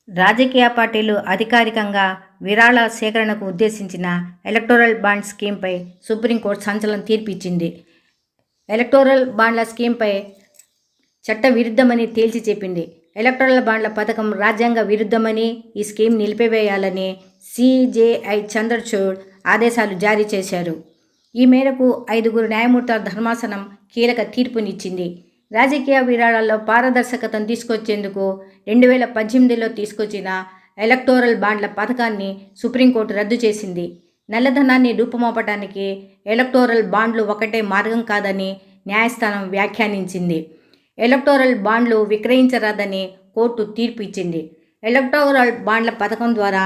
రాజకీయ పార్టీలు అధికారికంగా విరాళ సేకరణకు ఉద్దేశించిన ఎలక్టోరల్ బాండ్ స్కీమ్పై సుప్రీంకోర్టు సంచలన తీర్పు ఇచ్చింది. ఎలక్టోరల్ బాండ్ల స్కీమ్పై చట్ట విరుద్ధమని తేల్చి చెప్పింది. ఎలక్టోరల్ బాండ్ల పథకం రాజ్యాంగ విరుద్ధమని, ఈ స్కీమ్ నిలిపివేయాలని సిజేఐ చంద్రచూడ్ ఆదేశాలు జారీ చేశారు. ఈ మేరకు 5 న్యాయమూర్తుల ధర్మాసనం కీలక తీర్పునిచ్చింది. రాజకీయ విరాళాల్లో పారదర్శకతను తీసుకొచ్చేందుకు 2018లో తీసుకొచ్చిన ఎలక్టోరల్ బాండ్ల పథకాన్ని సుప్రీంకోర్టు రద్దు చేసింది. నల్లధనాన్ని రూపుమాపటానికి ఎలక్టోరల్ బాండ్లు ఒకటే మార్గం కాదని న్యాయస్థానం వ్యాఖ్యానించింది. ఎలక్టోరల్ బాండ్లు విక్రయించరాదని కోర్టు తీర్పు ఇచ్చింది. ఎలక్టోరల్ బాండ్ల పథకం ద్వారా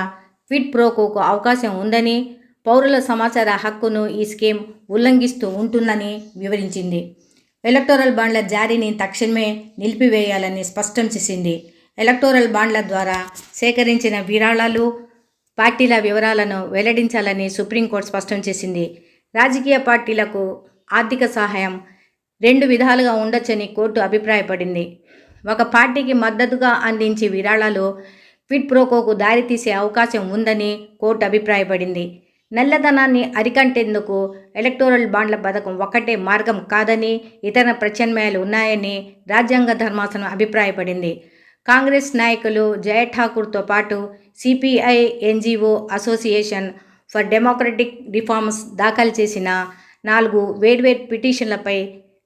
క్విడ్ ప్రోకోకు అవకాశం ఉందని, పౌరుల సమాచార హక్కును ఈ స్కీమ్ ఉల్లంఘిస్తూ ఉంటుందని వివరించింది. ఎలక్టోరల్ బాండ్ల జారీని తక్షణమే నిలిపివేయాలని స్పష్టం చేసింది. ఎలక్టోరల్ బాండ్ల ద్వారా సేకరించిన విరాళాలు, పార్టీల వివరాలను వెల్లడించాలని సుప్రీంకోర్టు స్పష్టం చేసింది. రాజకీయ పార్టీలకు ఆర్థిక సహాయం 2 విధాలుగా ఉండొచ్చని కోర్టు అభిప్రాయపడింది. ఒక పార్టీకి మద్దతుగా అందించే విరాళాలు క్విడ్ ప్రోకోకు దారితీసే అవకాశం ఉందని కోర్టు అభిప్రాయపడింది. నల్లధనాన్ని అరికట్టేందుకు ఎలక్టోరల్ బాండ్ల పథకం ఒక్కటే మార్గం కాదని, ఇతర ప్రత్యామ్నాయాలు ఉన్నాయని రాజ్యాంగ ధర్మాసనం అభిప్రాయపడింది. కాంగ్రెస్ నాయకులు జయ ఠాకూర్తో పాటు CPI, NGO association for democratic reforms దాఖలు చేసిన 4 వేర్వేరు పిటిషన్లపై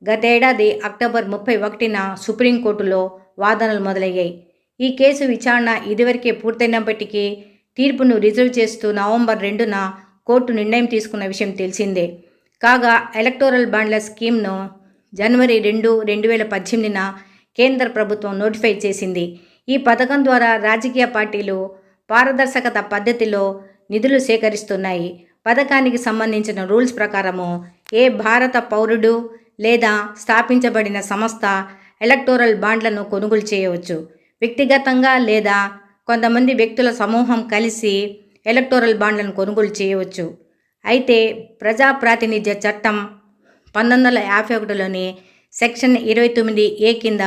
గతేడాది అక్టోబర్ 31న సుప్రీంకోర్టులో వాదనలు మొదలయ్యాయి. ఈ కేసు విచారణ ఇదివరకే పూర్తయినప్పటికీ తీర్పును రిజర్వ్ చేస్తూ నవంబర్ 2న కోర్టు నిర్ణయం తీసుకున్న విషయం తెలిసిందే. కాగా ఎలక్టోరల్ బాండ్ల స్కీమ్ను జనవరి 2, 2018న కేంద్ర ప్రభుత్వం నోటిఫై చేసింది. ఈ పథకం ద్వారా రాజకీయ పార్టీలు పారదర్శకత పద్ధతిలో నిధులు సేకరిస్తున్నాయి. పథకానికి సంబంధించిన రూల్స్ ప్రకారము ఏ భారత పౌరుడు లేదా స్థాపించబడిన సంస్థ ఎలక్టోరల్ బాండ్లను కొనుగోలు చేయవచ్చు. వ్యక్తిగతంగా లేదా కొంతమంది వ్యక్తుల సమూహం కలిసి ఎలక్టోరల్ బాండ్లను కొనుగోలు చేయవచ్చు. అయితే ప్రజా ప్రాతినిధ్య చట్టం 1951లోని సెక్షన్ 29A కింద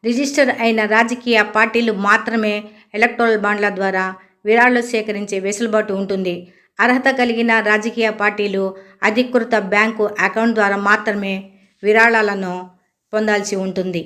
రిజిస్టర్ అయిన రాజకీయ పార్టీలు మాత్రమే ఎలక్టోరల్ బాండ్ల ద్వారా విరాళాలు సేకరించే వెసులుబాటు ఉంటుంది. అర్హత కలిగిన రాజకీయ పార్టీలు అధికృత బ్యాంకు అకౌంట్ ద్వారా మాత్రమే విరాళాలను పొందాల్సి ఉంటుంది.